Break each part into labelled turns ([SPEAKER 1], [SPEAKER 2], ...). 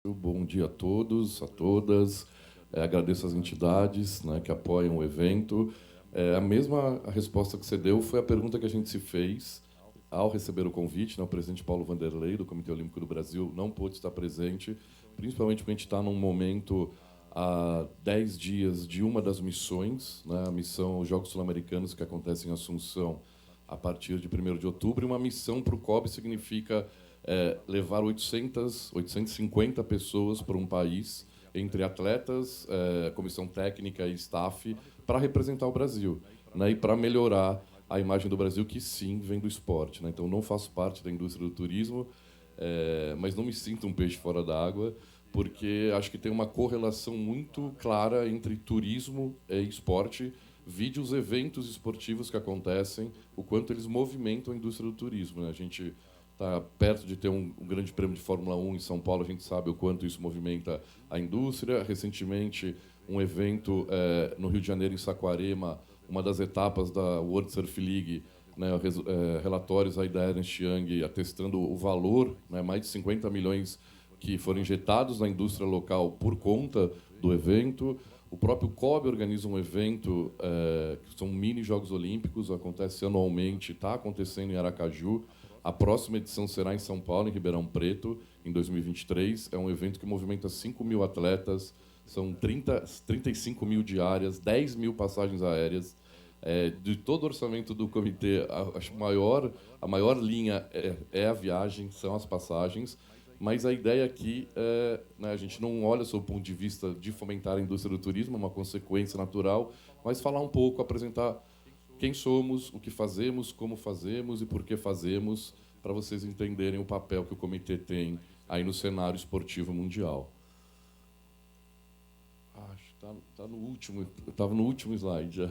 [SPEAKER 1] Bom dia a todos, a todas. Agradeço às entidades, né, que apoiam o evento. A mesma resposta que você deu foi a pergunta que a gente se fez ao receber o convite. Né, o presidente Paulo Vanderlei, do Comitê Olímpico do Brasil, não pôde estar presente, principalmente porque a gente está num momento, há 10 dias, de uma das missões, né, a missão Os Jogos Sul-Americanos, que acontece em Assunção a partir de 1º de outubro. E uma missão para o COB significa levar 850 pessoas para um país, entre atletas, comissão técnica e staff, para representar o Brasil, né, e para melhorar a imagem do Brasil, que sim vem do esporte. Né? Então, não faço parte da indústria do turismo, mas não me sinto um peixe fora d'água, porque acho que tem uma correlação muito clara entre turismo e esporte. Vide os eventos esportivos que acontecem, o quanto eles movimentam a indústria do turismo. Né? A gente está perto de ter um grande prêmio de Fórmula 1 em São Paulo, a gente sabe o quanto isso movimenta a indústria. Recentemente, um evento no Rio de Janeiro, em Saquarema, uma das etapas da World Surf League, né, relatórios aí da Ernst Young atestando o valor, né, mais de 50 milhões que foram injetados na indústria local por conta do evento. O próprio COB organiza um evento, que são mini Jogos Olímpicos, acontece anualmente, está acontecendo em Aracaju. A próxima edição será em São Paulo, em Ribeirão Preto, em 2023. É um evento que movimenta 5 mil atletas, são 35 mil diárias, 10 mil passagens aéreas. De todo o orçamento do comitê, a maior linha é a viagem, são as passagens. Mas a ideia aqui né, a gente não olha sob o ponto de vista de fomentar a indústria do turismo, é uma consequência natural, mas falar um pouco, apresentar quem somos, o que fazemos, como fazemos e por que fazemos, para vocês entenderem o papel que o comitê tem aí no cenário esportivo mundial. Acho que tá no último, eu estava no último slide já.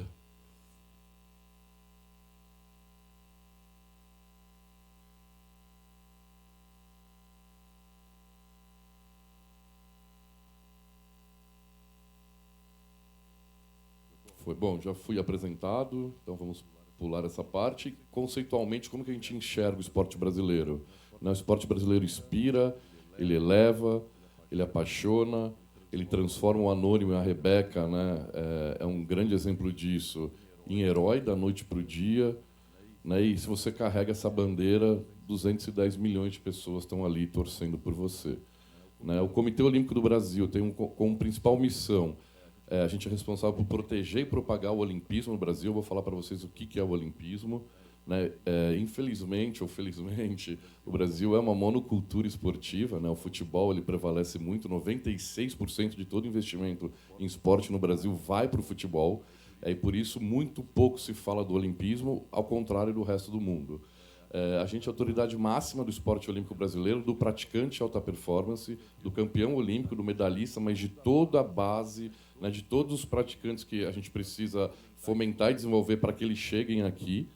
[SPEAKER 1] Foi bom, já fui apresentado, então vamos pular essa parte. Conceitualmente, como que a gente enxerga o esporte brasileiro? Né, o esporte brasileiro inspira, ele eleva, ele apaixona, ele transforma o Anônimo e a Rebeca, né, é um grande exemplo disso, em herói da noite para o dia. Né, e se você carrega essa bandeira, 210 milhões de pessoas estão ali torcendo por você. Né? O Comitê Olímpico do Brasil tem como principal missão, a gente é responsável por proteger e propagar o olimpismo no Brasil. Eu vou falar para vocês o que é o olimpismo. Né? Infelizmente ou felizmente, o Brasil é uma monocultura esportiva. Né? O futebol ele prevalece muito, 96% de todo investimento em esporte no Brasil vai para o futebol. E por isso muito pouco se fala do olimpismo, ao contrário do resto do mundo. A gente é a autoridade máxima do esporte olímpico brasileiro, do praticante alta performance, do campeão olímpico, do medalhista, mas de toda a base, né, de todos os praticantes que a gente precisa fomentar e desenvolver para que eles cheguem aqui.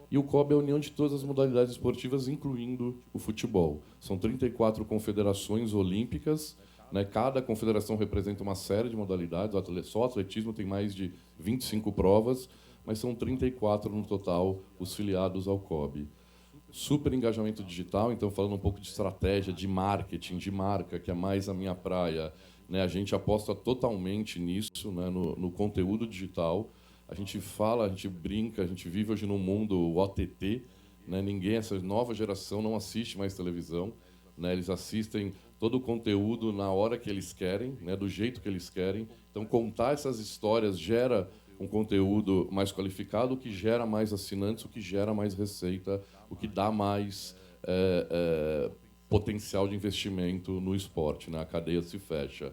[SPEAKER 1] E o COB é a união de todas as modalidades esportivas, incluindo o futebol. São 34 confederações olímpicas, né? Cada confederação representa uma série de modalidades. Só o atletismo tem mais de 25 provas, mas são 34 no total os filiados ao COB. Super engajamento digital, então falando um pouco de estratégia, de marketing, de marca, que é mais a minha praia. Né? A gente aposta totalmente nisso, né? no conteúdo digital. A gente fala, a gente brinca, a gente vive hoje num mundo OTT. Né? Essa nova geração não assiste mais televisão. Né? Eles assistem todo o conteúdo na hora que eles querem, né? Do jeito que eles querem. Então, contar essas histórias gera um conteúdo mais qualificado, o que gera mais assinantes, o que gera mais receita, o que dá mais potencial de investimento no esporte. Né? A cadeia se fecha.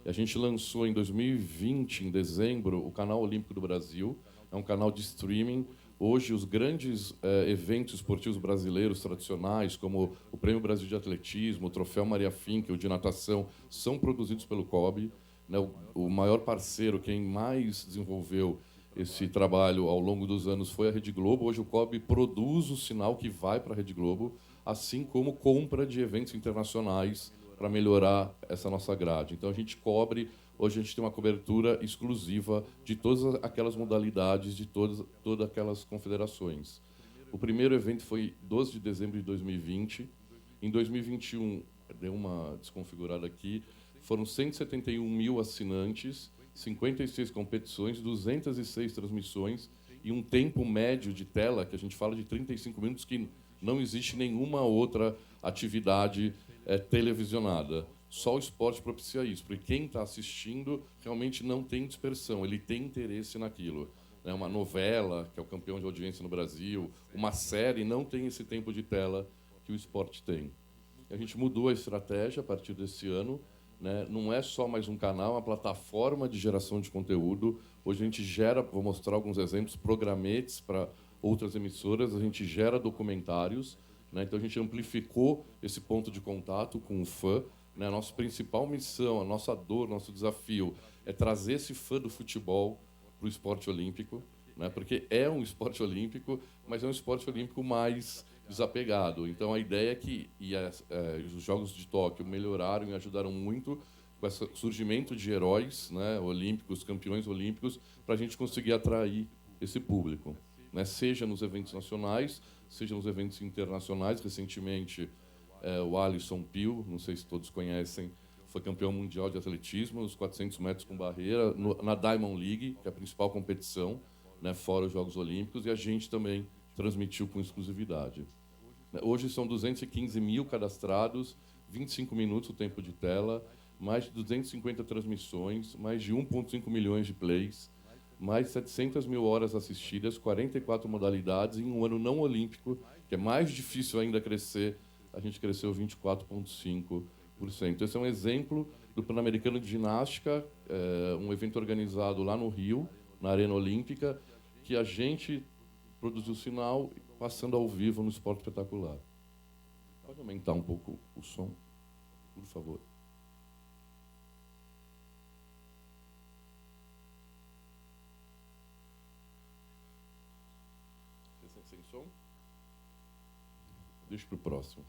[SPEAKER 1] E a gente lançou em 2020, em dezembro, o Canal Olímpico do Brasil. É um canal de streaming. Hoje, os grandes eventos esportivos brasileiros tradicionais, como o Prêmio Brasil de Atletismo, o Troféu Maria Finck, o de natação, são produzidos pelo COB. Né? O maior parceiro, quem mais desenvolveu esse trabalho ao longo dos anos, foi a Rede Globo. Hoje o COB produz o sinal que vai para a Rede Globo, assim como compra de eventos internacionais para melhorar essa nossa grade. Então a gente cobre, hoje a gente tem uma cobertura exclusiva de todas aquelas modalidades, de todas aquelas confederações. O primeiro evento foi 12 de dezembro de 2020. Em 2021, deu uma desconfigurada aqui, foram 171 mil assinantes, 56 competições, 206 transmissões e um tempo médio de tela, que a gente fala de 35 minutos, que não existe nenhuma outra atividade televisionada. Só o esporte propicia isso, porque quem está assistindo realmente não tem dispersão, ele tem interesse naquilo. Uma novela, que é o campeão de audiência no Brasil, uma série, não tem esse tempo de tela que o esporte tem. A gente mudou a estratégia a partir desse ano, né? Não é só mais um canal, é uma plataforma de geração de conteúdo. Hoje a gente gera, vou mostrar alguns exemplos, programetes para outras emissoras, a gente gera documentários, né? Então a gente amplificou esse ponto de contato com o fã, né? A nossa principal missão, a nossa dor, nosso desafio é trazer esse fã do futebol para o esporte olímpico, né? Porque é um esporte olímpico, mas é um esporte olímpico mais desapegado. Então a ideia é que os Jogos de Tóquio melhoraram e ajudaram muito com esse surgimento de heróis, né, olímpicos, campeões olímpicos, para a gente conseguir atrair esse público, né? Seja nos eventos nacionais, seja nos eventos internacionais. Recentemente, o Alisson Pio, não sei se todos conhecem, foi campeão mundial de atletismo nos 400 metros com barreira na Diamond League, que é a principal competição, né, fora os Jogos Olímpicos, e a gente também transmitiu com exclusividade. Hoje são 215 mil cadastrados, 25 minutos o tempo de tela, mais de 250 transmissões, mais de 1,5 milhões de plays, mais de 700 mil horas assistidas, 44 modalidades, em um ano não olímpico, que é mais difícil ainda crescer, a gente cresceu 24,5%. Esse é um exemplo do Pan-Americano de Ginástica, um evento organizado lá no Rio, na Arena Olímpica, que a gente produziu o sinal passando ao vivo no Esporte Espetacular. Pode aumentar um pouco o som, por favor. Sem som? Deixa para o próximo.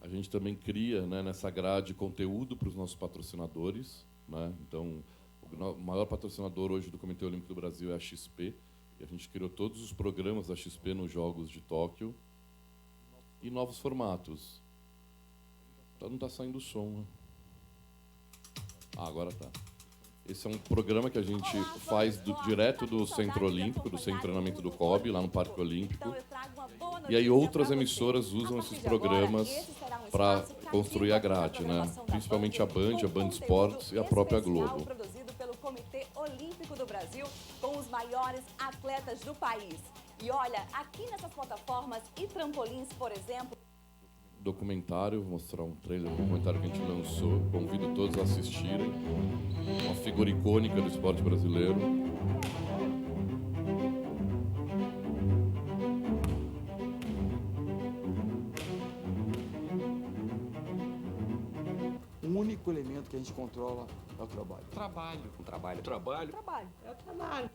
[SPEAKER 1] A gente também cria, né, nessa grade conteúdo para os nossos patrocinadores, né? Então, o maior patrocinador hoje do Comitê Olímpico do Brasil é a XP, e a gente criou todos os programas da XP nos Jogos de Tóquio e novos formatos. Não está saindo o som, né? Agora está. Esse é um programa que a gente faz direto do Centro Olímpico, do Centro de Treinamento do COB, lá no Parque Olímpico. E aí outras emissoras usam esses programas para construir a grade, né? Principalmente a Band Esportes e a própria Globo.
[SPEAKER 2] Produzido pelo Comitê Olímpico do Brasil, com os maiores atletas do país. E olha, aqui nessas plataformas e trampolins, por exemplo...
[SPEAKER 1] Documentário, vou mostrar um trailer do documentário que a gente lançou. Convido todos a assistirem. Uma figura icônica do esporte brasileiro.
[SPEAKER 3] O único elemento que a gente controla é o trabalho.
[SPEAKER 4] Trabalho.
[SPEAKER 3] O trabalho.
[SPEAKER 4] Trabalho.
[SPEAKER 2] Trabalho.
[SPEAKER 4] É o trabalho.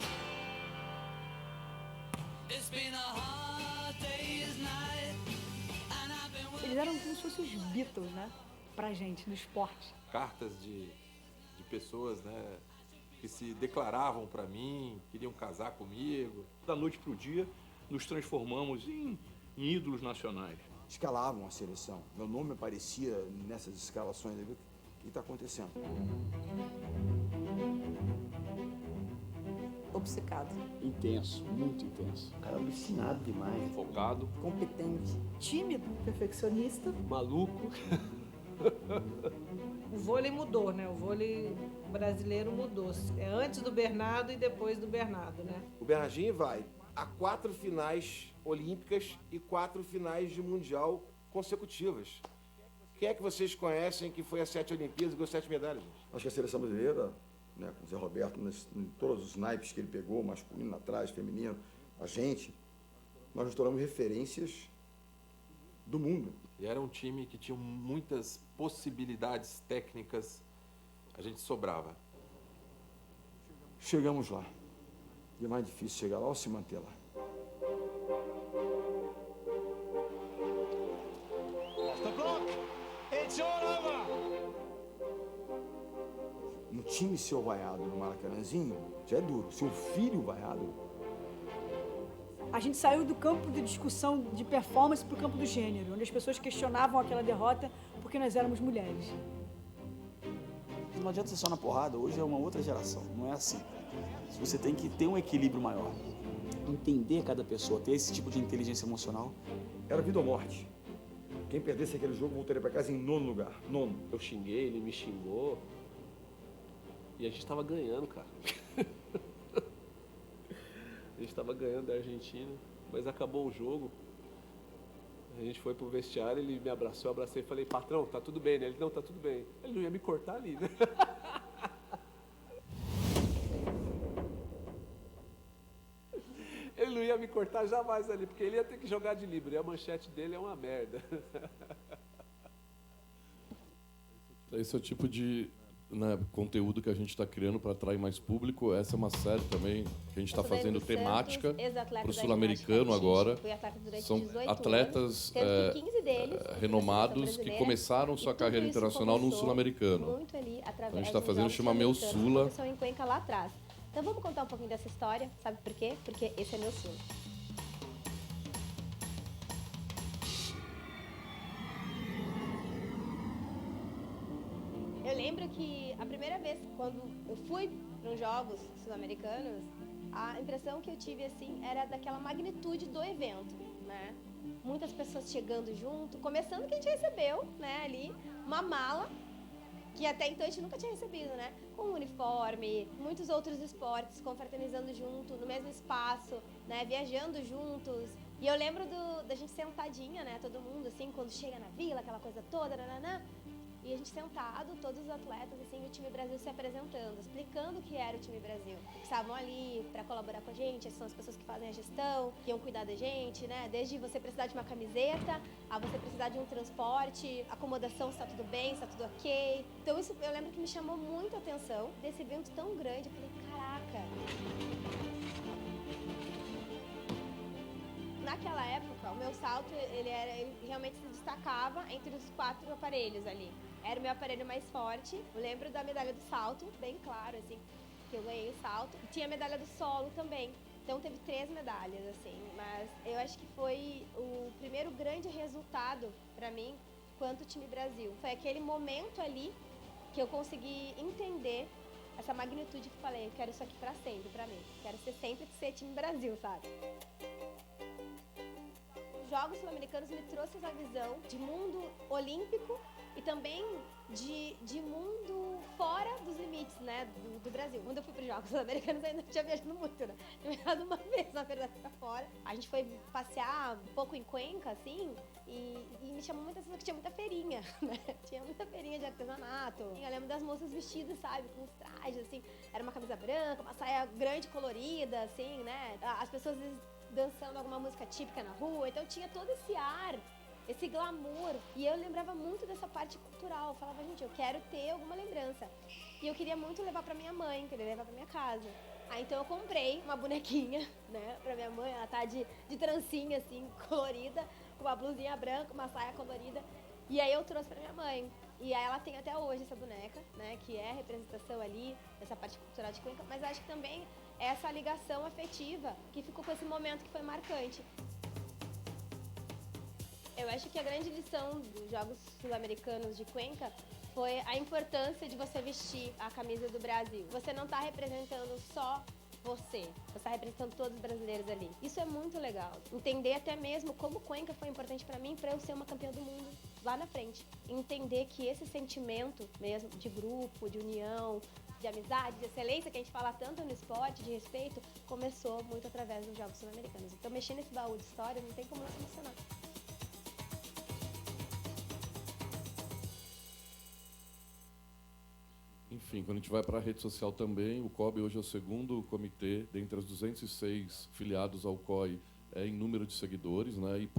[SPEAKER 5] Eles eram como se fossem os Beatles, né? Pra gente, no esporte.
[SPEAKER 4] Cartas de pessoas, né, que se declaravam para mim, queriam casar comigo. Da noite para o dia, nos transformamos em ídolos nacionais.
[SPEAKER 3] Escalavam a seleção. Meu nome aparecia nessas escalações. O que está acontecendo?
[SPEAKER 5] Obcecado.
[SPEAKER 6] Intenso, muito intenso.
[SPEAKER 7] Cara alucinado demais.
[SPEAKER 4] Focado,
[SPEAKER 5] Competente. Tímido.
[SPEAKER 8] Perfeccionista.
[SPEAKER 4] maluco.
[SPEAKER 8] O vôlei mudou, né? O vôlei brasileiro mudou. É antes do Bernardo e depois do Bernardo, né?
[SPEAKER 9] O Bernardinho vai a 4 finais olímpicas e 4 finais de mundial consecutivas. Quem é que vocês conhecem que foi a 7 Olimpíadas e ganhou 7 medalhas?
[SPEAKER 3] Acho que a seleção brasileira, né, com o Zé Roberto, em todos os naipes que ele pegou, masculino atrás, feminino, a gente, nós nos tornamos referências do mundo.
[SPEAKER 4] E era um time que tinha muitas possibilidades técnicas A gente sobrava.
[SPEAKER 3] Chegamos lá. E é mais difícil chegar lá ou se manter lá. No time ser vaiado no Maracanãzinho, já é duro. Ser o filho vaiado.
[SPEAKER 5] A gente saiu do campo de discussão de performance para o campo do gênero, onde as pessoas questionavam aquela derrota porque nós éramos mulheres.
[SPEAKER 7] Não adianta ser só na porrada, hoje é uma outra geração, não é assim. Você tem que ter um equilíbrio maior, entender cada pessoa, ter esse tipo de inteligência emocional.
[SPEAKER 3] Era vida ou morte. Quem perdesse aquele jogo voltaria para casa em 9º lugar. 9º.
[SPEAKER 10] Eu xinguei, ele me xingou. E a gente tava ganhando, cara. A gente tava ganhando da Argentina, mas acabou o jogo. A gente foi pro vestiário, ele me abraçou, eu abracei e falei, patrão, tá tudo bem, né? Ele, não, tá tudo bem. Ele não ia me cortar ali, né? Ele não ia me cortar jamais ali, porque ele ia ter que jogar de livre. E a manchete dele é uma merda.
[SPEAKER 1] Esse é o tipo de conteúdo que a gente está criando para atrair mais público. Essa é uma série também que a gente está fazendo temática para o sul-americano agora. São atletas renomados que começaram sua carreira internacional no sul-americano. A gente está fazendo, chama Meu Sula.
[SPEAKER 11] Em Cuenca lá atrás. Então vamos contar um pouquinho dessa história, sabe por quê? Porque esse é meu Sula. Eu lembro que a primeira vez, quando eu fui para os Jogos Sul-Americanos, a impressão que eu tive, assim, era daquela magnitude do evento, né? Muitas pessoas chegando junto, começando que a gente recebeu, né, ali, uma mala, que até então a gente nunca tinha recebido, né? Com uniforme, muitos outros esportes, confraternizando junto, no mesmo espaço, né? Viajando juntos. E eu lembro da gente sentadinha, né? Todo mundo, assim, quando chega na vila, aquela coisa toda, nananã. E a gente sentado, todos os atletas, assim, o time Brasil se apresentando, explicando o que era o time Brasil. Que estavam ali para colaborar com a gente, essas são as pessoas que fazem a gestão, que iam cuidar da gente, né? Desde você precisar de uma camiseta, a você precisar de um transporte, acomodação, se tá tudo bem, se tá tudo ok. Então isso eu lembro que me chamou muito a atenção desse evento tão grande. Eu falei, caraca! Naquela época, o meu salto, ele realmente se destacava entre os 4 aparelhos ali. Era o meu aparelho mais forte. Eu lembro da medalha do salto, bem claro, assim, que eu ganhei o salto. E tinha a medalha do solo também. Então teve 3 medalhas, assim. Mas eu acho que foi o primeiro grande resultado pra mim quanto time Brasil. Foi aquele momento ali que eu consegui entender essa magnitude que eu falei, eu quero isso aqui pra sempre, pra mim. Quero sempre ser time Brasil, sabe? Os Jogos Sul-Americanos me trouxe essa visão de mundo olímpico e também de mundo fora dos limites, né, do Brasil. Quando eu fui para os Jogos Sul-Americanos, ainda não tinha viajado muito, né? Tinha viajado uma vez, na verdade, pra fora. A gente foi passear um pouco em Cuenca, assim, e me chamou muita atenção que tinha muita feirinha, né? Tinha muita feirinha de artesanato. Eu lembro das moças vestidas, sabe, com os trajes, assim. Era uma camisa branca, uma saia grande, colorida, assim, né? As pessoas dançando alguma música típica na rua. Então tinha todo esse ar, esse glamour. E eu lembrava muito dessa parte cultural. Eu falava, gente, eu quero ter alguma lembrança. E eu queria muito levar pra minha mãe, queria levar pra minha casa. Aí então eu comprei uma bonequinha, né, pra minha mãe. Ela tá de trancinha, assim, colorida, com uma blusinha branca, uma saia colorida. E aí eu trouxe pra minha mãe. E aí ela tem até hoje essa boneca, né, que é a representação ali dessa parte cultural de Cuenca. Mas eu acho que também é essa ligação afetiva que ficou com esse momento que foi marcante. Eu acho que a grande lição dos Jogos Sul-Americanos de Cuenca foi a importância de você vestir a camisa do Brasil. Você não está representando só você está representando todos os brasileiros ali. Isso é muito legal. Entender até mesmo como Cuenca foi importante para mim, para eu ser uma campeã do mundo lá na frente. Entender que esse sentimento mesmo de grupo, de união, de amizade, de excelência, que a gente fala tanto no esporte, de respeito, começou muito através dos Jogos Sul-Americanos. Então, mexer nesse baú de história não tem como não se emocionar.
[SPEAKER 1] Enfim, quando a gente vai para a rede social também, o COB hoje é o segundo comitê, dentre as 206 filiados ao COI, em número de seguidores, né? E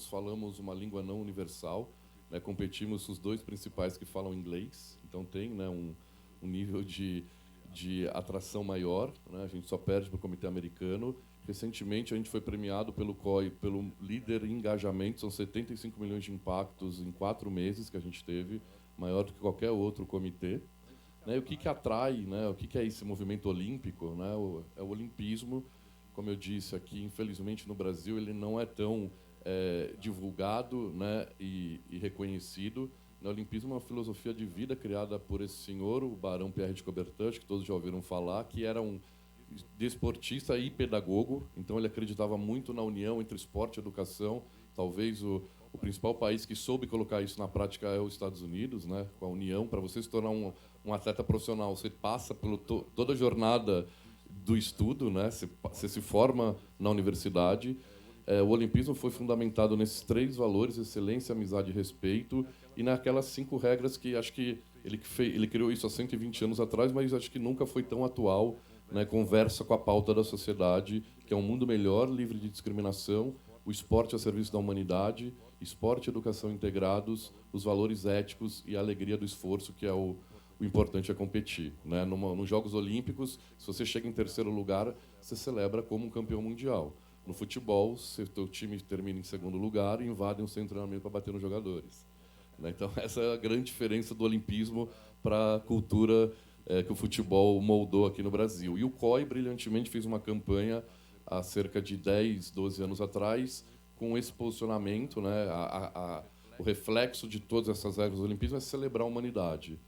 [SPEAKER 1] falamos uma língua não universal, né? Competimos com os 2 principais que falam inglês, então tem, né, um nível de atração maior, né? A gente só perde para o Comitê Americano. Recentemente, a gente foi premiado pelo COI pelo líder em engajamento, são 75 milhões de impactos em 4 meses que a gente teve, maior do que qualquer outro comitê. Né? E o que atrai, né? O que é esse movimento olímpico? Né? É o olimpismo, como eu disse aqui, infelizmente no Brasil ele não é tão divulgado, né? e reconhecido. O olimpismo é uma filosofia de vida criada por esse senhor, o Barão Pierre de Coubertin, que todos já ouviram falar, que era um desportista e pedagogo, então ele acreditava muito na união entre esporte e educação. Talvez o principal país que soube colocar isso na prática é os Estados Unidos, né? Com a união. Para você se tornar um atleta profissional, você passa por toda a jornada do estudo, né? Você se forma na universidade. O olimpismo foi fundamentado nesses 3 valores: excelência, amizade e respeito, e naquelas 5 regras que acho que ele criou isso há 120 anos atrás, mas acho que nunca foi tão atual, né? Conversa com a pauta da sociedade, que é um mundo melhor, livre de discriminação, o esporte a serviço da humanidade, esporte e educação integrados, os valores éticos e a alegria do esforço, que é o importante é competir, né? Nos Jogos Olímpicos, se você chega em 3º lugar, você celebra como um campeão mundial. No futebol, se o teu time termina em 2º lugar, invadem o centro de treinamento para bater nos jogadores. Né? Então, essa é a grande diferença do olimpismo para a cultura que o futebol moldou aqui no Brasil. E o COI, brilhantemente, fez uma campanha há cerca de 10, 12 anos atrás, com esse posicionamento, né? O reflexo de todas essas regras do olimpismo é celebrar a humanidade.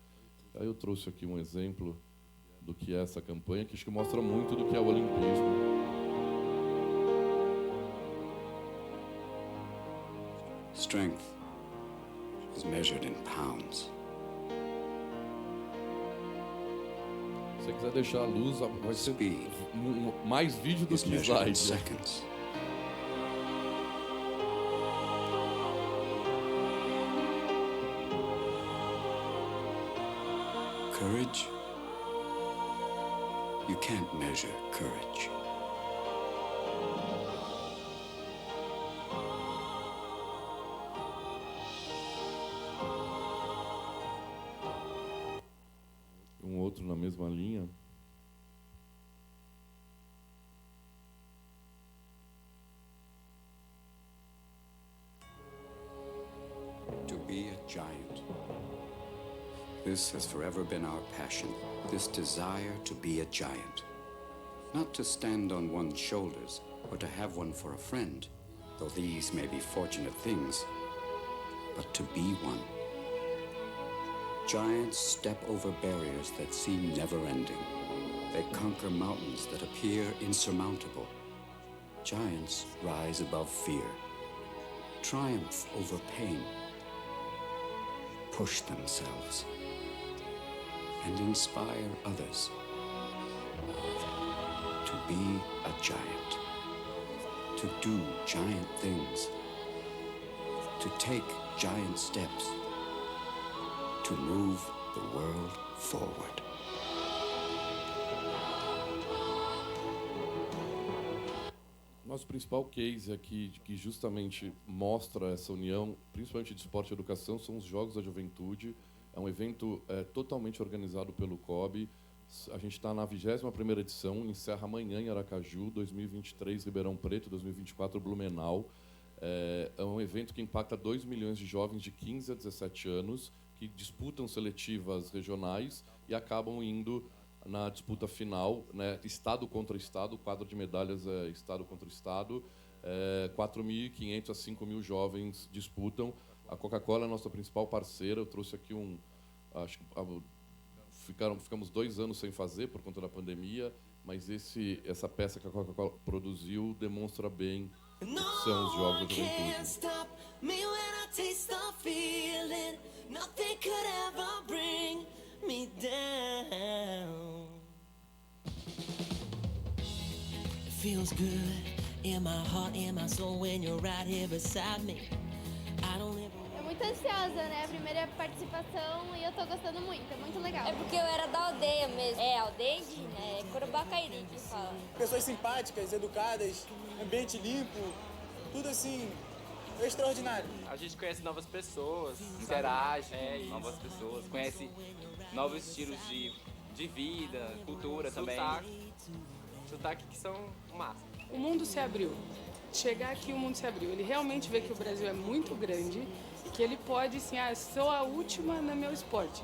[SPEAKER 1] Aí eu trouxe aqui um exemplo do que é essa campanha, que acho que mostra muito do que é o olimpismo.
[SPEAKER 12] Strength is measured in pounds.
[SPEAKER 1] Se você quiser deixar a luz, vai ser mais vídeo do que slide.
[SPEAKER 12] Seconds. Courage? You can't measure courage.
[SPEAKER 1] Outro na mesma linha.
[SPEAKER 12] To be a giant. This has forever been our passion, this desire to be a giant. Not to stand on one's shoulders or to have one for a friend, though these may be fortunate things, but to be one. Giants step over barriers that seem never-ending. They conquer mountains that appear insurmountable. Giants rise above fear, triumph over pain, push themselves, and inspire others to be a giant, to do giant things, to take giant steps, to move the world forward.
[SPEAKER 1] Nosso principal case aqui, que justamente mostra essa união, principalmente de esporte e educação, são os Jogos da Juventude. É um evento totalmente organizado pelo COB. A gente está na 21ª edição, encerra amanhã em Aracaju, 2023 Ribeirão Preto, 2024 Blumenau. É um evento que impacta 2 milhões de jovens de 15 a 17 anos, que disputam seletivas regionais e acabam indo na disputa final, né? Estado contra estado, o quadro de medalhas é estado contra estado. 4.500 a 5.000 jovens disputam. A Coca-Cola é a nossa principal parceira. Eu trouxe aqui acho que ficamos 2 anos sem fazer por conta da pandemia, mas essa peça que a Coca-Cola produziu demonstra bem o que são os Jogos da Juventude.
[SPEAKER 13] Nothing could ever bring me down. It feels good in my heart, in my soul when you're right here beside me. I don't ever...
[SPEAKER 11] É muito ansiosa, né? A primeira participação e eu tô gostando muito, é muito legal.
[SPEAKER 14] É porque eu era da aldeia mesmo. Aldeia indígena, Corubacairi que fala.
[SPEAKER 15] Pessoas simpáticas, educadas, ambiente limpo, tudo assim... É extraordinário.
[SPEAKER 16] A gente conhece novas pessoas, interage com novas pessoas, conhece novos estilos de de vida, cultura também. Sotaque que são massa.
[SPEAKER 17] O mundo se abriu. Chegar aqui, o mundo se abriu. Ele realmente vê que o Brasil é muito grande e que ele pode, assim, sou a última no meu esporte.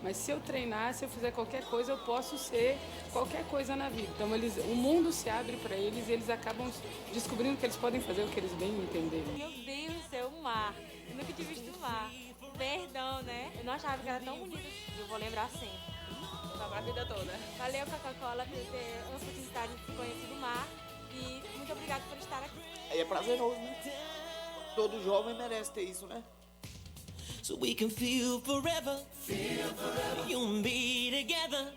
[SPEAKER 17] Mas se eu treinar, se eu fizer qualquer coisa, eu posso ser qualquer coisa na vida. Então, o mundo se abre para eles e eles acabam descobrindo que eles podem fazer o que eles bem entenderem.
[SPEAKER 18] Meu Deus, é o mar. Eu nunca tinha visto o mar. Perdão, né? Eu não achava que era tão bonito. Eu vou lembrar sempre. Pra vida toda. Valeu, Coca-Cola, por ter a oportunidade de conhecer o mar. E muito obrigada por estar aqui.
[SPEAKER 7] É prazeroso, né? Todo jovem merece ter isso, né?
[SPEAKER 13] So we can feel forever, you and me together,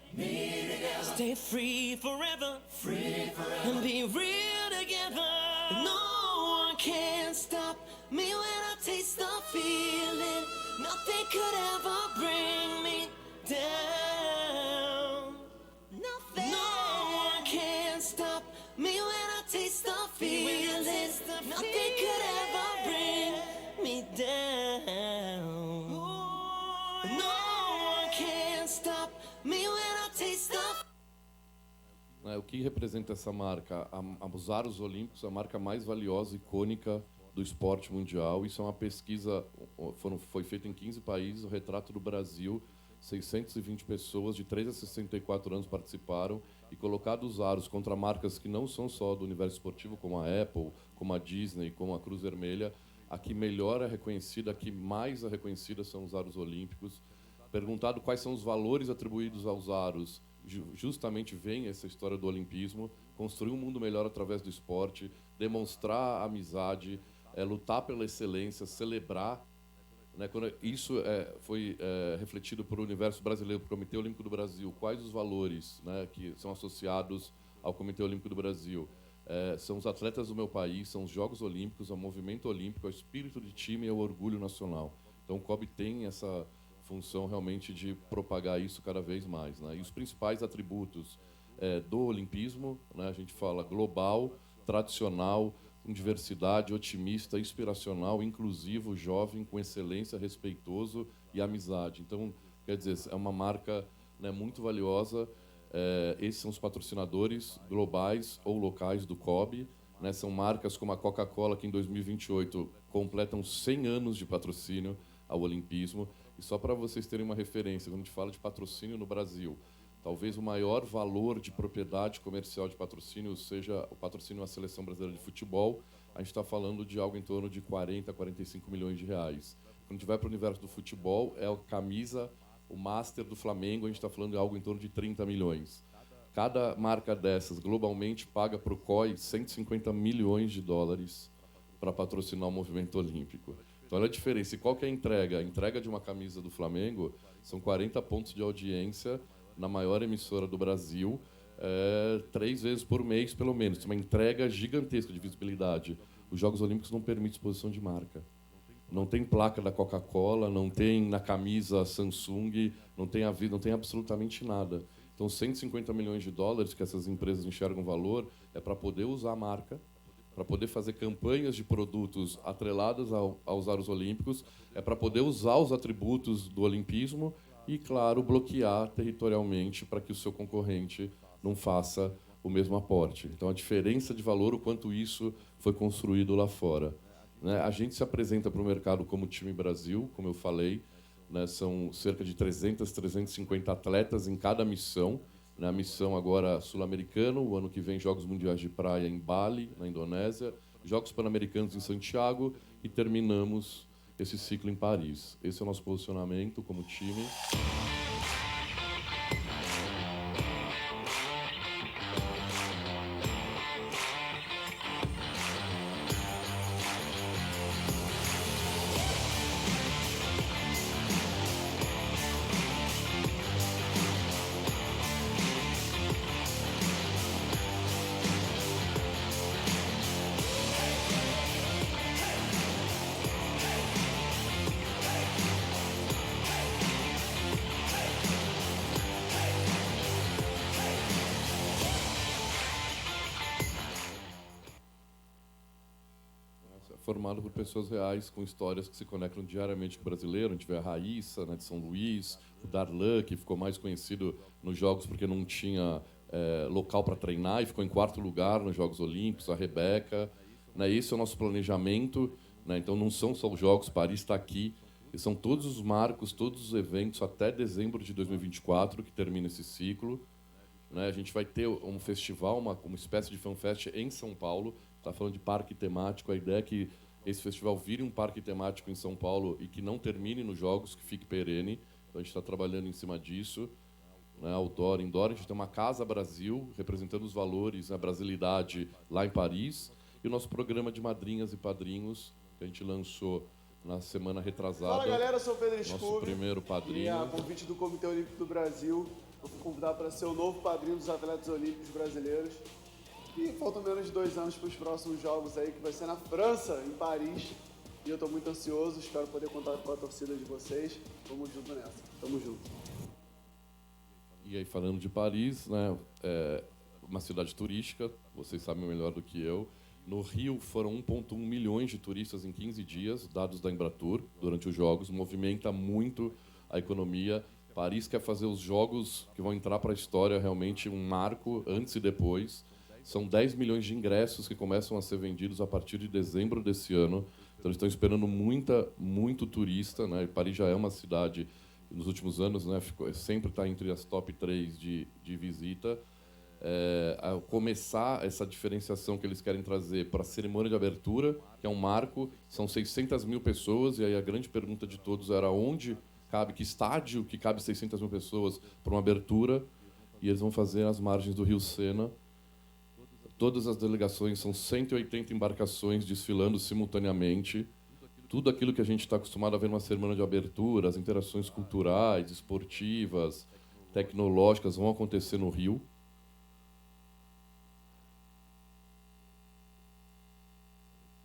[SPEAKER 13] stay free forever, and be real together. No one can stop me when I taste the feeling. Nothing could ever bring me down. Nothing. No one can stop me when I taste the feeling. Nothing could ever bring me down.
[SPEAKER 1] O que representa essa marca? Os Aros Olímpicos, a marca mais valiosa e icônica do esporte mundial. Isso é uma pesquisa, foi feita em 15 países, o retrato do Brasil. 620 pessoas de 3 a 64 anos participaram e colocados os aros contra marcas que não são só do universo esportivo, como a Apple, como a Disney, como a Cruz Vermelha, a que melhor é reconhecida, a que mais é reconhecida são os aros olímpicos. Perguntado quais são os valores atribuídos aos aros, justamente vem essa história do olimpismo, construir um mundo melhor através do esporte, demonstrar a amizade, lutar pela excelência, celebrar. Né, quando isso foi refletido por o universo brasileiro, pelo Comitê Olímpico do Brasil, quais os valores, né, que são associados ao Comitê Olímpico do Brasil? São os atletas do meu país, são os Jogos Olímpicos, é o movimento olímpico, é o espírito de time e é o orgulho nacional. Então o COB tem essa função realmente de propagar isso cada vez mais. Né? E os principais atributos do olimpismo, né, a gente fala global, tradicional, com diversidade, otimista, inspiracional, inclusivo, jovem, com excelência, respeitoso e amizade. Então, quer dizer, é uma marca, né, muito valiosa. Esses são os patrocinadores globais ou locais do COB. Né? São marcas como a Coca-Cola, que em 2028 completam 100 anos de patrocínio ao olimpismo. E só para vocês terem uma referência, quando a gente fala de patrocínio no Brasil, talvez o maior valor de propriedade comercial de patrocínio seja o patrocínio à Seleção Brasileira de Futebol. A gente está falando de algo em torno de 40 a 45 milhões de reais. Quando a gente vai para o universo do futebol, é a camisa, o Master do Flamengo, a gente está falando de algo em torno de 30 milhões. Cada marca dessas, globalmente, paga para o COI 150 milhões de dólares para patrocinar o movimento olímpico. Então, olha a diferença. E qual que é a entrega? A entrega de uma camisa do Flamengo são 40 pontos de audiência na maior emissora do Brasil, 3 vezes por mês, pelo menos. Uma entrega gigantesca de visibilidade. Os Jogos Olímpicos não permitem exposição de marca. Não tem placa da Coca-Cola, não tem na camisa Samsung, não tem absolutamente nada. Então, 150 milhões de dólares que essas empresas enxergam valor é para poder usar a marca, para poder fazer campanhas de produtos atreladas aos Aros Olímpicos, é para poder usar os atributos do olimpismo e, claro, bloquear territorialmente para que o seu concorrente não faça o mesmo aporte. Então, a diferença de valor, o quanto isso foi construído lá fora. Né? A gente se apresenta para o mercado como Time Brasil, como eu falei, né? São cerca de 300, 350 atletas em cada missão. Na missão agora sul-americana, o ano que vem Jogos Mundiais de Praia em Bali, na Indonésia, Jogos Pan-Americanos em Santiago e terminamos esse ciclo em Paris. Esse é o nosso posicionamento como time. formado por pessoas reais, com histórias que se conectam diariamente com o brasileiro. A gente vê a Raíssa, né, de São Luís, o Darlan, que ficou mais conhecido nos Jogos porque não tinha local para treinar e ficou em 4º lugar nos Jogos Olímpicos, a Rebeca. Né, esse é o nosso planejamento. Né, então, não são só os Jogos, Paris está aqui. E são todos os marcos, todos os eventos até dezembro de 2024, que termina esse ciclo. Né, a gente vai ter um festival, uma espécie de FanFest em São Paulo. Está falando de parque temático. A ideia é que esse festival vire um parque temático em São Paulo e que não termine nos Jogos, que fique perene. Então, a gente está trabalhando em cima disso. Né, outdoor, indoor. A gente tem uma Casa Brasil, representando os valores, a brasilidade lá em Paris. E o nosso programa de madrinhas e padrinhos, que a gente lançou na semana retrasada.
[SPEAKER 19] Fala, galera, eu sou o Pedro
[SPEAKER 1] Nosso
[SPEAKER 19] Scooby.
[SPEAKER 1] primeiro padrinho.
[SPEAKER 19] E a convite do Comitê Olímpico do Brasil, eu fui convidado para ser o novo padrinho dos atletas olímpicos brasileiros. E faltam menos de 2 anos para os próximos jogos aí, que vai ser na França, em Paris. E eu estou muito ansioso, espero poder contar com a torcida de vocês. Vamos junto nessa. Tamo junto.
[SPEAKER 1] E aí, falando de Paris, né, uma cidade turística, vocês sabem melhor do que eu. No Rio foram 1,1 milhões de turistas em 15 dias, dados da Embratur, durante os Jogos. Movimenta muito a economia. Paris quer fazer os Jogos que vão entrar para a história, realmente um marco antes e depois. São 10 milhões de ingressos que começam a ser vendidos a partir de dezembro desse ano. Então, eles estão esperando muito turista. Né? Paris já é uma cidade, nos últimos anos, né, sempre está entre as top 3 de visita. A começar essa diferenciação que eles querem trazer para a cerimônia de abertura, que é um marco, são 600 mil pessoas, e aí a grande pergunta de todos era onde cabe, que estádio que cabe 600 mil pessoas para uma abertura, e eles vão fazer as margens do Rio Sena. Todas as delegações, são 180 embarcações desfilando simultaneamente. Tudo aquilo que a gente está acostumado a ver numa cerimônia de abertura, as interações culturais, esportivas, tecnológicas, vão acontecer no Rio.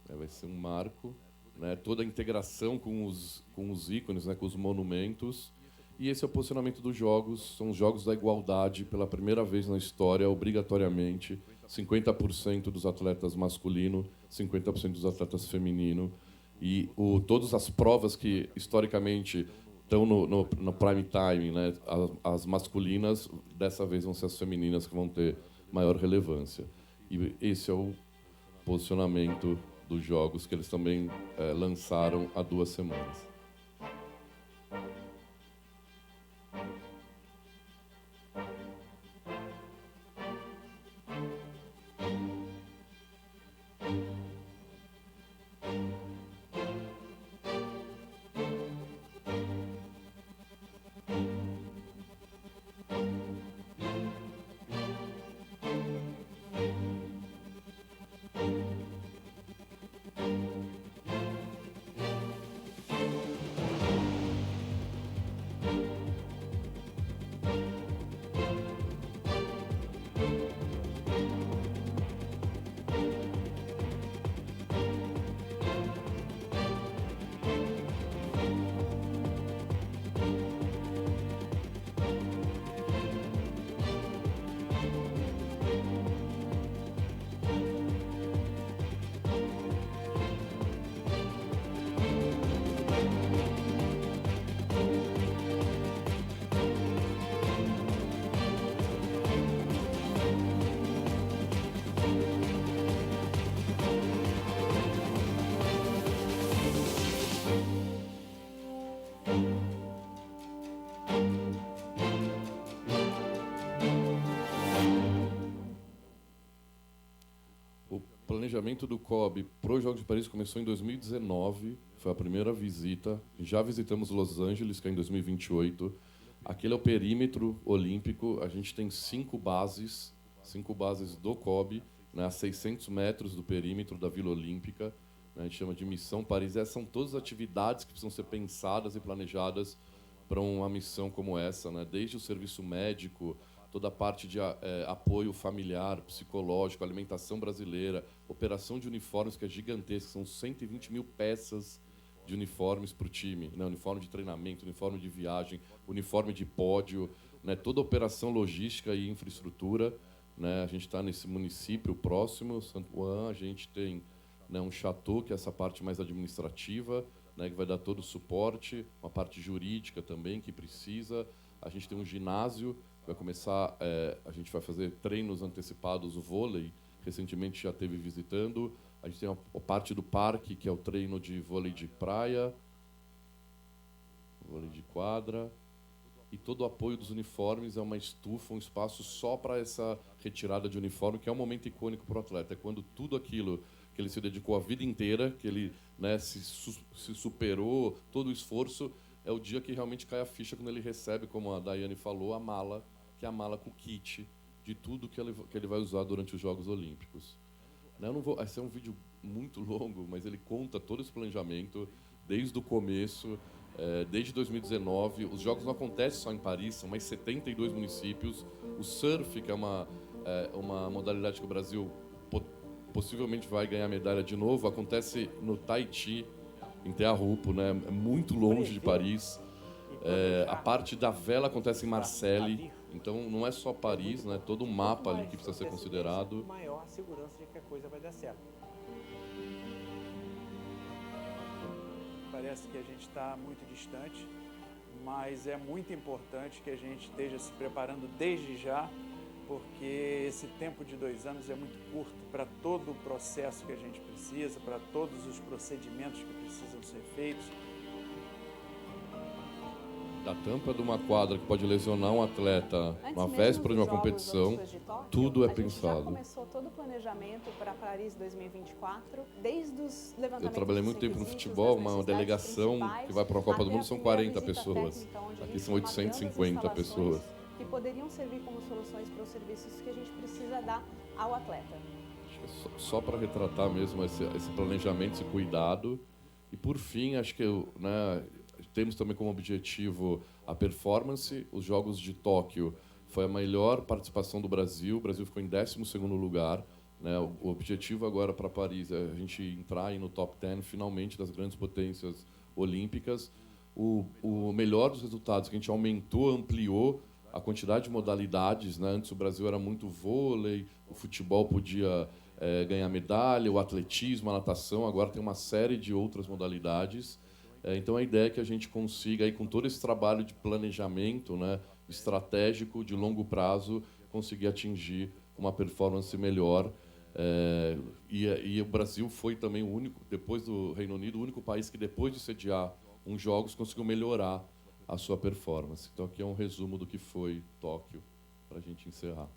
[SPEAKER 1] Vai ser um marco, né? Toda a integração com os ícones, né? Com os monumentos. E esse é o posicionamento dos Jogos. São os Jogos da Igualdade, pela primeira vez na história, obrigatoriamente. 50% dos atletas masculino, 50% dos atletas feminino. E todas as provas que, historicamente, estão no prime time, né? As masculinas, dessa vez vão ser as femininas que vão ter maior relevância. E esse é o posicionamento dos Jogos que eles também lançaram há 2 semanas. O planejamento do COB para os Jogos de Paris começou em 2019, foi a primeira visita. Já visitamos Los Angeles, que é em 2028. Aquele é o perímetro olímpico. A gente tem 5 bases do COB, né, a 600 metros do perímetro da Vila Olímpica. Né, a gente chama de Missão Paris. Essas são todas as atividades que precisam ser pensadas e planejadas para uma missão como essa, né? Desde o serviço médico, toda a parte de apoio familiar, psicológico, alimentação brasileira, operação de uniformes, que é gigantesca, são 120 mil peças de uniformes para o time, né? Uniforme de treinamento, uniforme de viagem, uniforme de pódio, né? Toda a operação logística e infraestrutura, né? A gente está nesse município próximo, Santo Juan, a gente tem né, um chateau, que é essa parte mais administrativa, né, que vai dar todo o suporte, uma parte jurídica também que precisa. A gente tem um ginásio, vai começar, a gente vai fazer treinos antecipados, o vôlei, recentemente já esteve visitando. A gente tem a parte do parque, que é o treino de vôlei de praia, vôlei de quadra, e todo o apoio dos uniformes é uma estufa, um espaço só para essa retirada de uniforme, que é um momento icônico para o atleta. É quando tudo aquilo que ele se dedicou a vida inteira, que ele, né, se superou, todo o esforço, é o dia que realmente cai a ficha quando ele recebe, como a Daiane falou, a mala, que é a mala com o kit de tudo que ele vai usar durante os Jogos Olímpicos. Eu não vou, esse é um vídeo muito longo, mas ele conta todo esse planejamento desde o começo, desde 2019. Os Jogos não acontecem só em Paris, são mais 72 municípios. O surf, que é uma modalidade que o Brasil possivelmente vai ganhar medalha de novo, acontece no Tahiti, em Teahupo, né? É muito longe de Paris. A parte da vela acontece em Marseille, então não é só Paris, né? Todo um mapa ali que precisa ser considerado.
[SPEAKER 20] Maior segurança de que a coisa vai dar certo. Parece que a gente está muito distante, mas é muito importante que a gente esteja se preparando desde já, porque esse tempo de 2 anos é muito curto para todo o processo que a gente precisa, para todos os procedimentos que precisam ser feitos.
[SPEAKER 1] Da tampa de uma quadra que pode lesionar um atleta na véspera de uma competição, tudo é pensado.
[SPEAKER 2] Já começou todo o planejamento para Paris 2024, desde os levantamentos.
[SPEAKER 1] Eu trabalhei muito tempo no futebol, uma delegação que vai para a Copa do Mundo são 40 pessoas. Aqui são 850 pessoas.
[SPEAKER 2] Que poderiam servir como soluções para os serviços que a gente precisa dar ao atleta.
[SPEAKER 1] Só para retratar mesmo esse planejamento, esse cuidado. E por fim, acho que temos também como objetivo a performance. Os Jogos de Tóquio foi a melhor participação do Brasil. O Brasil ficou em 12º lugar. Né? O objetivo agora para Paris é a gente entrar aí no top 10 finalmente das grandes potências olímpicas. O melhor dos resultados que a gente aumentou, ampliou a quantidade de modalidades, né? Antes o Brasil era muito vôlei, o futebol podia ganhar medalha, o atletismo, a natação, agora tem uma série de outras modalidades. Então a ideia é que a gente consiga, aí, com todo esse trabalho de planejamento, né, estratégico, de longo prazo, conseguir atingir uma performance melhor. E o Brasil foi também o único, depois do Reino Unido, o único país que, depois de sediar uns Jogos, conseguiu melhorar a sua performance. Então aqui é um resumo do que foi Tóquio, para a gente encerrar.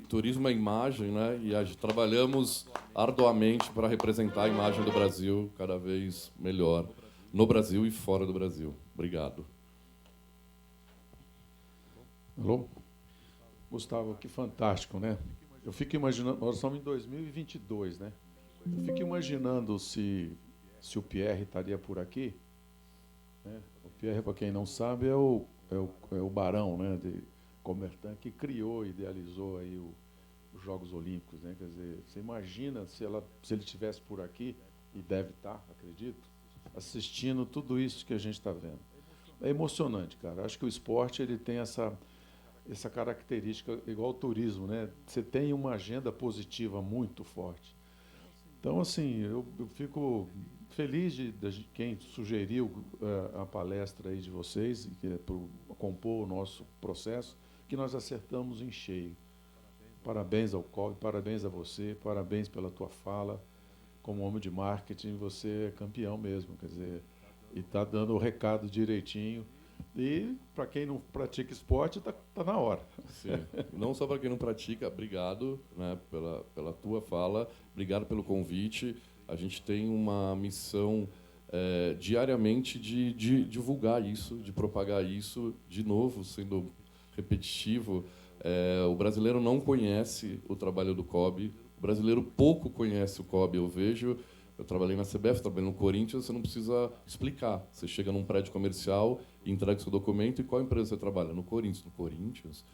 [SPEAKER 1] Turismo é imagem, né? E trabalhamos arduamente para representar a imagem do Brasil cada vez melhor, no Brasil e fora do Brasil. Obrigado.
[SPEAKER 21] Alô? Gustavo, que fantástico, né? Eu fico imaginando, nós estamos em 2022, né? Eu fico imaginando se o Pierre estaria por aqui. Né? O Pierre, para quem não sabe, é o barão, né, de Coubertin, que criou, idealizou aí os Jogos Olímpicos, né? Quer dizer, você imagina se ele estivesse por aqui, e deve estar, acredito, assistindo tudo isso que a gente está vendo. É emocionante, cara. Acho que o esporte ele tem essa característica igual ao turismo, né? Você tem uma agenda positiva muito forte. Então, assim, eu fico feliz de quem sugeriu a palestra aí de vocês, para compor o nosso processo, que nós acertamos em cheio. Parabéns ao COB, parabéns a você, parabéns pela tua fala. Como homem de marketing, você é campeão mesmo, quer dizer, e está dando o recado direitinho. E para quem não pratica esporte, tá na hora.
[SPEAKER 1] Sim. Não só para quem não pratica, obrigado, né, pela tua fala, obrigado pelo convite. A gente tem uma missão diariamente de divulgar isso, de propagar isso, de novo, sendo repetitivo. O brasileiro não conhece o trabalho do COB, o brasileiro pouco conhece o COB, eu vejo. Eu trabalhei na CBF, trabalhei no Corinthians, você não precisa explicar. Você chega num prédio comercial, entrega seu documento e qual empresa você trabalha? No Corinthians,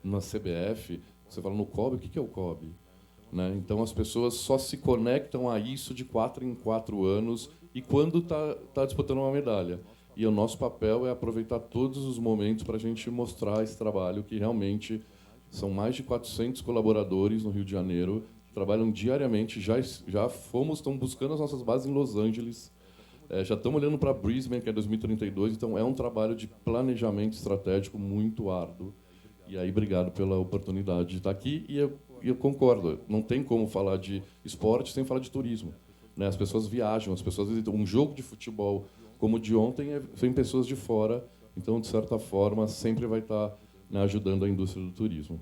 [SPEAKER 1] na CBF. Você fala no COB, o que é o COB? Né? Então as pessoas só se conectam a isso de 4 em 4 anos e quando está disputando uma medalha. E o nosso papel é aproveitar todos os momentos para a gente mostrar esse trabalho, que realmente são mais de 400 colaboradores no Rio de Janeiro, trabalham diariamente, estamos buscando as nossas bases em Los Angeles, já estamos olhando para Brisbane, que é 2032, então é um trabalho de planejamento estratégico muito árduo. E aí, obrigado pela oportunidade de estar aqui, e eu concordo, não tem como falar de esporte sem falar de turismo. Né? As pessoas viajam, as pessoas visitam. Um jogo de futebol como o de ontem vem pessoas de fora, então, de certa forma, sempre vai estar, né, ajudando a indústria do turismo.